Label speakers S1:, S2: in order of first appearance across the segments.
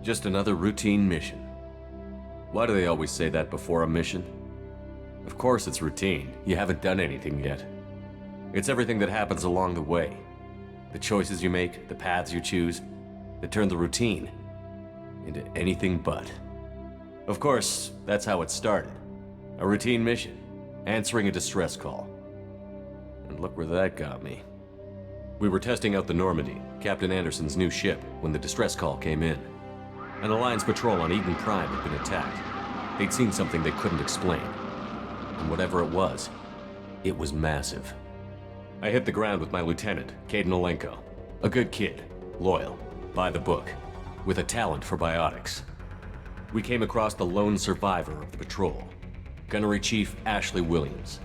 S1: Just another routine mission. Why do they always say that before a mission? Of course it's routine. You haven't done anything yet. It's everything that happens along the way. The choices you make, the paths you choose, that turn the routine into anything but. Of course, that's how it started. A routine mission, answering a distress call. And look where that got me. We were testing out the Normandy, Captain Anderson's new ship, when the distress call came in. An Alliance patrol on Eden Prime had been attacked. They'd seen something they couldn't explain. And whatever it was massive. I hit the ground with my lieutenant, Caden Olenko. A good kid, loyal, by the book, with a talent for biotics. We came across the lone survivor of the patrol, Gunnery Chief Ashley Williams.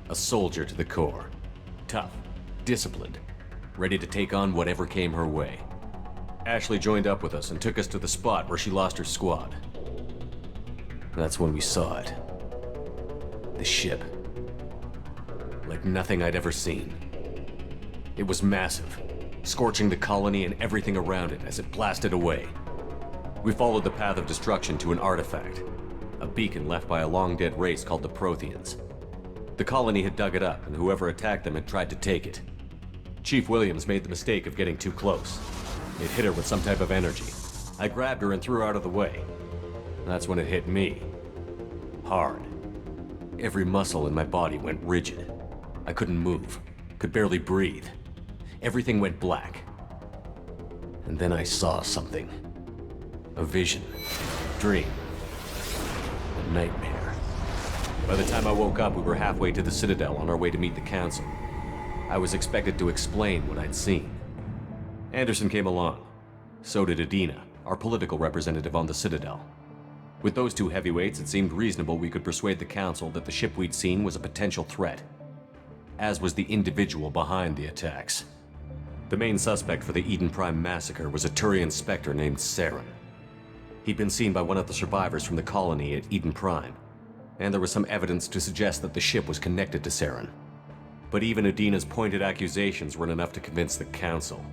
S1: A soldier to the core. Tough, disciplined, ready to take on whatever came her way. Ashley joined up with us and took us to the spot where she lost her squad. That's when we saw it. The ship. Like nothing I'd ever seen. It was massive, scorching the colony and everything around it as it blasted away. We followed the path of destruction to an artifact, a beacon left by a long-dead race called the Protheans. The colony had dug it up, and whoever attacked them had tried to take it. Chief Williams made the mistake of getting too close. It hit her with some type of energy. I grabbed her and threw her out of the way. That's when it hit me. Hard. Every muscle in my body went rigid. I couldn't move, could barely breathe. Everything went black. And then I saw something. A vision. Dream. A nightmare. By the time I woke up, we were halfway to the Citadel on our way to meet the Council. I was expected to explain what I'd seen. Anderson came along. So did Adina, our political representative on the Citadel. With those two heavyweights, it seemed reasonable we could persuade the Council that the ship we'd seen was a potential threat, as was the individual behind the attacks. The main suspect for the Eden Prime massacre was a Turian Spectre named Saren. He'd been seen by one of the survivors from the colony at Eden Prime, and there was some evidence to suggest that the ship was connected to Saren. But even Adina's pointed accusations weren't enough to convince the Council.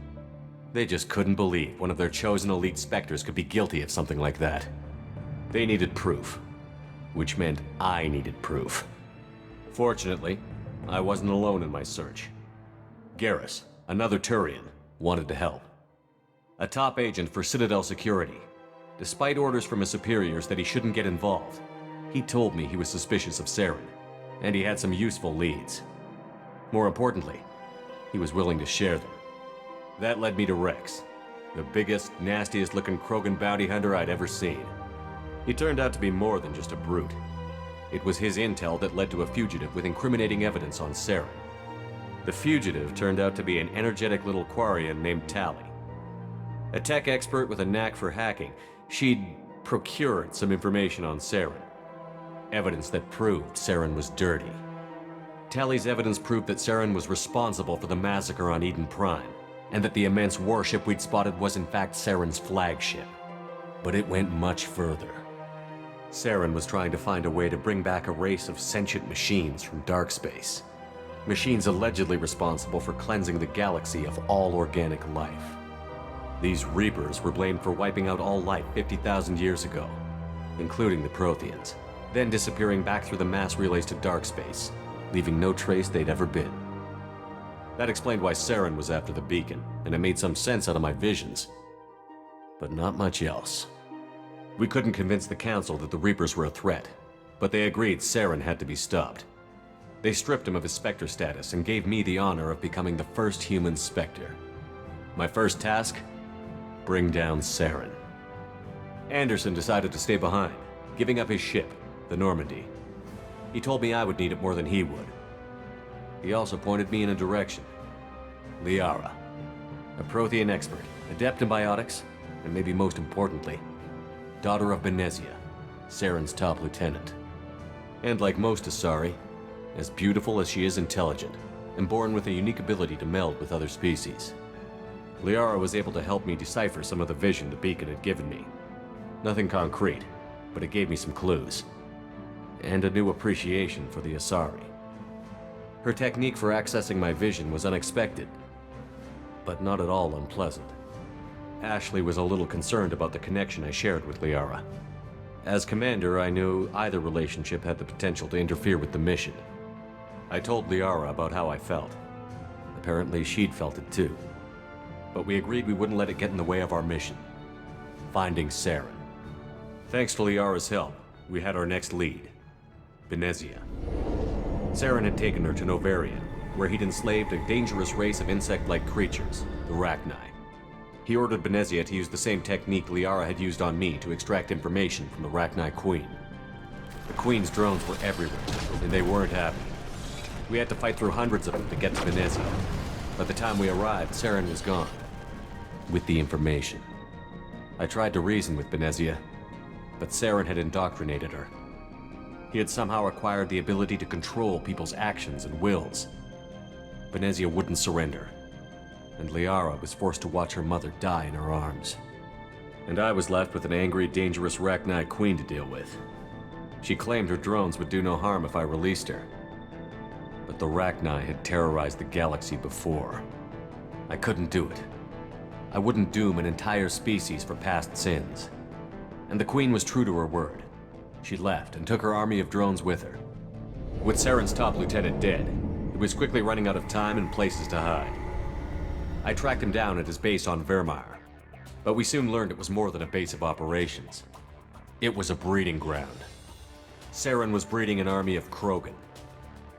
S1: They just couldn't believe one of their chosen elite Spectres could be guilty of something like that. They needed proof, which meant I needed proof. Fortunately, I wasn't alone in my search. Garrus, another Turian, wanted to help. A top agent for Citadel Security. Despite orders from his superiors that he shouldn't get involved, he told me he was suspicious of Saren, and he had some useful leads. More importantly, he was willing to share them. That led me to Rex, the biggest, nastiest-looking Krogan bounty hunter I'd ever seen. He turned out to be more than just a brute. It was his intel that led to a fugitive with incriminating evidence on Saren. The fugitive turned out to be an energetic little Quarian named Tally. A tech expert with a knack for hacking, she'd procured some information on Saren. Evidence that proved Saren was dirty. Tally's evidence proved that Saren was responsible for the massacre on Eden Prime, and that the immense warship we'd spotted was in fact Saren's flagship. But it went much further. Saren was trying to find a way to bring back a race of sentient machines from dark space. Machines allegedly responsible for cleansing the galaxy of all organic life. These Reapers were blamed for wiping out all life 50,000 years ago, including the Protheans, then disappearing back through the mass relays to dark space, leaving no trace they'd ever been. That explained why Saren was after the beacon, and it made some sense out of my visions. But not much else. We couldn't convince the Council that the Reapers were a threat, but they agreed Saren had to be stopped. They stripped him of his Spectre status and gave me the honor of becoming the first human Spectre. My first task? Bring down Saren. Anderson decided to stay behind, giving up his ship, the Normandy. He told me I would need it more than he would. He also pointed me in a direction. Liara, a Prothean expert, adept in biotics, and maybe most importantly, daughter of Benezia, Saren's top lieutenant. And like most Asari, as beautiful as she is intelligent, and born with a unique ability to meld with other species. Liara was able to help me decipher some of the vision the beacon had given me. Nothing concrete, but it gave me some clues. And a new appreciation for the Asari. Her technique for accessing my vision was unexpected, but not at all unpleasant. Ashley was a little concerned about the connection I shared with Liara. As commander, I knew either relationship had the potential to interfere with the mission. I told Liara about how I felt. Apparently, she'd felt it too. But we agreed we wouldn't let it get in the way of our mission. Finding Saren. Thanks to Liara's help, we had our next lead. Benezia. Saren had taken her to Novaria, where he'd enslaved a dangerous race of insect-like creatures, the Rachni. He ordered Benezia to use the same technique Liara had used on me to extract information from the Rachni Queen. The Queen's drones were everywhere, and they weren't happy. We had to fight through hundreds of them to get to Benezia. By the time we arrived, Saren was gone. With the information. I tried to reason with Benezia, but Saren had indoctrinated her. He had somehow acquired the ability to control people's actions and wills. Benezia wouldn't surrender, and Liara was forced to watch her mother die in her arms. And I was left with an angry, dangerous Rachni Queen to deal with. She claimed her drones would do no harm if I released her. But the Rachni had terrorized the galaxy before. I couldn't do it. I wouldn't doom an entire species for past sins. And the Queen was true to her word. She left and took her army of drones with her. With Saren's top lieutenant dead, it was quickly running out of time and places to hide. I tracked him down at his base on Vermeer, but we soon learned it was more than a base of operations. It was a breeding ground. Saren was breeding an army of Krogan.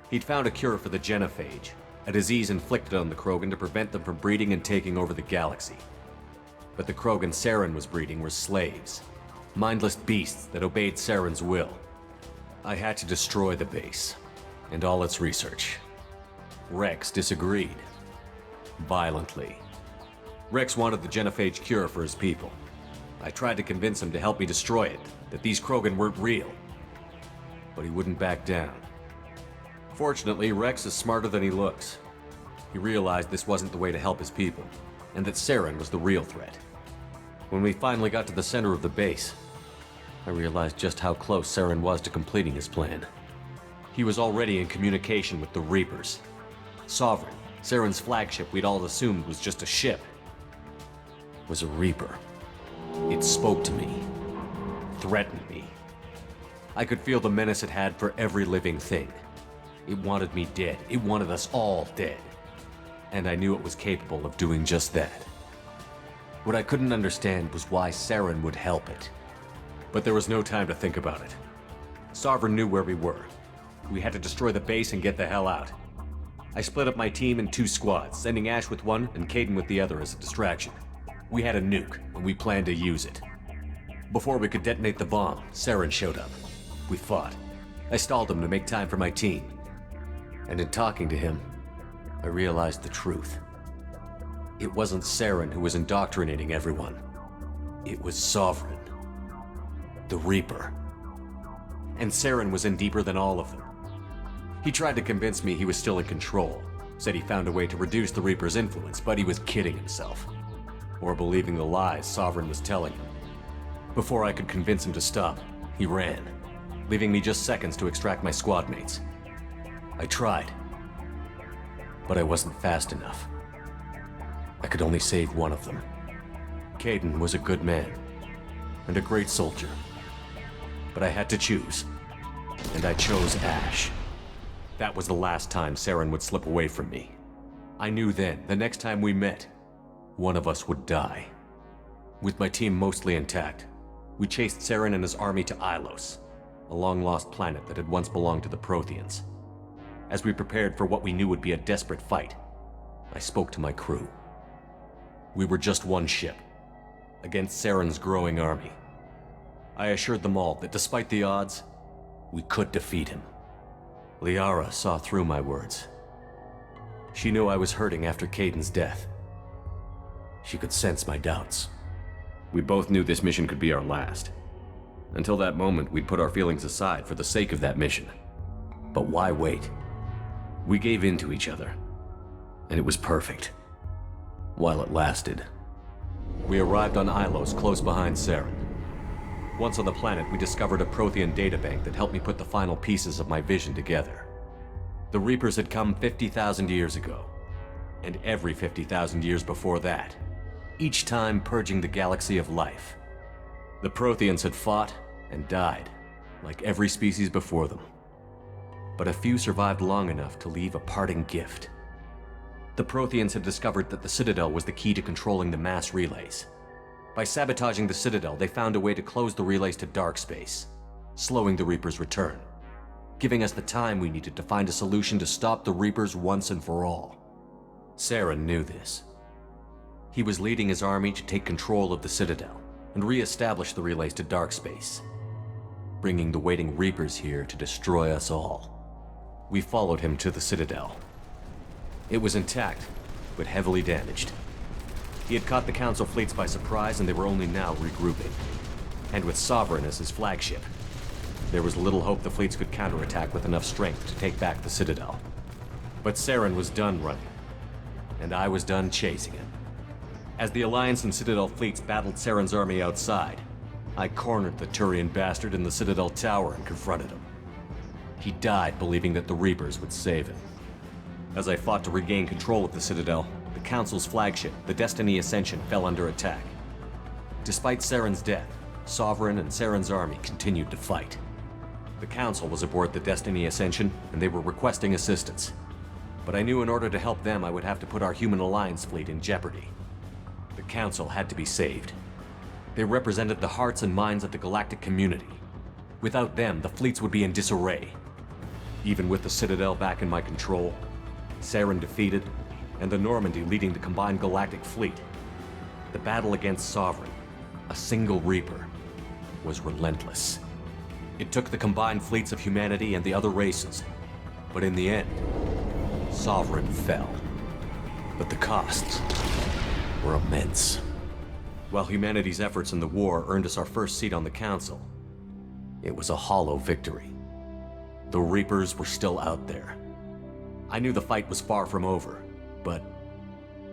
S1: He'd found a cure for the genophage, a disease inflicted on the Krogan to prevent them from breeding and taking over the galaxy. But the Krogan Saren was breeding were slaves, mindless beasts that obeyed Saren's will. I had to destroy the base, and all its research. Rex disagreed. Violently. Rex wanted the genophage cure for his people. I tried to convince him to help me destroy it, that these Krogan weren't real. But he wouldn't back down. Fortunately, Rex is smarter than he looks. He realized this wasn't the way to help his people, and that Saren was the real threat. When we finally got to the center of the base, I realized just how close Saren was to completing his plan. He was already in communication with the Reapers. Sovereign, Saren's flagship we'd all assumed was just a ship, was a Reaper. It spoke to me, threatened me. I could feel the menace it had for every living thing. It wanted me dead. It wanted us all dead. And I knew it was capable of doing just that. What I couldn't understand was why Saren would help it. But there was no time to think about it. Sovereign knew where we were. We had to destroy the base and get the hell out. I split up my team in 2 squads, sending Ash with one and Caden with the other as a distraction. We had a nuke, and we planned to use it. Before we could detonate the bomb, Saren showed up. We fought. I stalled him to make time for my team. And in talking to him, I realized the truth. It wasn't Saren who was indoctrinating everyone. It was Sovereign. The Reaper. And Saren was in deeper than all of them. He tried to convince me he was still in control, said he found a way to reduce the Reaper's influence, but he was kidding himself. Or believing the lies Sovereign was telling him. Before I could convince him to stop, he ran, leaving me just seconds to extract my squad mates. I tried, but I wasn't fast enough. I could only save one of them. Caden was a good man, and a great soldier. But I had to choose, and I chose Ash. That was the last time Saren would slip away from me. I knew then, the next time we met, one of us would die. With my team mostly intact, we chased Saren and his army to Ilos, a long-lost planet that had once belonged to the Protheans. As we prepared for what we knew would be a desperate fight, I spoke to my crew. We were just one ship, against Saren's growing army. I assured them all that despite the odds, we could defeat him. Liara saw through my words. She knew I was hurting after Caden's death. She could sense my doubts. We both knew this mission could be our last. Until that moment, we'd put our feelings aside for the sake of that mission. But why wait? We gave in to each other, and it was perfect. While it lasted. We arrived on Ilos close behind Saren. Once on the planet, we discovered a Prothean databank that helped me put the final pieces of my vision together. The Reapers had come 50,000 years ago, and every 50,000 years before that. each time purging the galaxy of life. The Protheans had fought and died, like every species before them. But a few survived long enough to leave a parting gift. The Protheans had discovered that the Citadel was the key to controlling the mass relays. By sabotaging the Citadel, they found a way to close the relays to dark space, slowing the Reapers' return, giving us the time we needed to find a solution to stop the Reapers once and for all. Saren knew this. He was leading his army to take control of the Citadel and re-establish the relays to dark space, bringing the waiting Reapers here to destroy us all. We followed him to the Citadel. It was intact, but heavily damaged. He had caught the Council fleets by surprise, and they were only now regrouping. And with Sovereign as his flagship, there was little hope the fleets could counterattack with enough strength to take back the Citadel. But Saren was done running, and I was done chasing him. As the Alliance and Citadel fleets battled Saren's army outside, I cornered the Turian bastard in the Citadel tower and confronted him. He died believing that the Reapers would save him. As I fought to regain control of the Citadel, the Council's flagship, the Destiny Ascension, fell under attack. Despite Saren's death, Sovereign and Saren's army continued to fight. The Council was aboard the Destiny Ascension, and they were requesting assistance. But I knew in order to help them, I would have to put our human Alliance fleet in jeopardy. The Council had to be saved. They represented the hearts and minds of the galactic community. Without them, the fleets would be in disarray. Even with the Citadel back in my control, Saren defeated, and the Normandy leading the combined galactic fleet, the battle against Sovereign, a single Reaper, was relentless. It took the combined fleets of humanity and the other races, but in the end, Sovereign fell. But the costs were immense. While humanity's efforts in the war earned us our first seat on the Council, it was a hollow victory. The Reapers were still out there. I knew the fight was far from over, but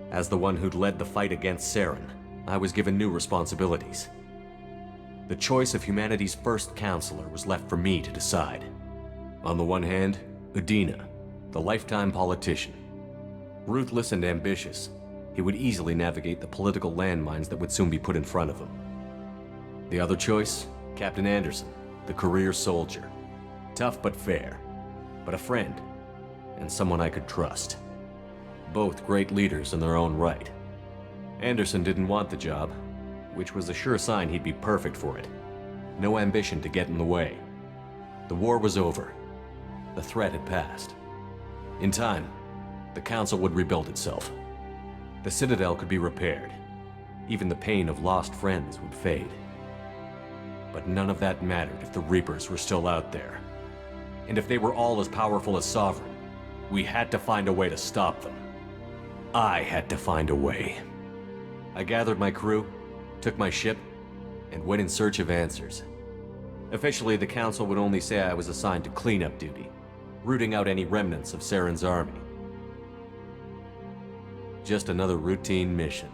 S1: as the one who'd led the fight against Saren, I was given new responsibilities. The choice of humanity's first counselor was left for me to decide. On the one hand, Udina, the lifetime politician. Ruthless and ambitious, he would easily navigate the political landmines that would soon be put in front of him. The other choice, Captain Anderson, the career soldier. Tough but fair, but a friend, and someone I could trust. Both great leaders in their own right. Anderson didn't want the job, which was a sure sign he'd be perfect for it. No ambition to get in the way. The war was over. The threat had passed. In time, the Council would rebuild itself. The Citadel could be repaired. Even the pain of lost friends would fade. But none of that mattered if the Reapers were still out there. And if they were all as powerful as Sovereign, we had to find a way to stop them. I had to find a way. I gathered my crew, took my ship, and went in search of answers. Officially, the Council would only say I was assigned to cleanup duty, rooting out any remnants of Saren's army. Just another routine mission.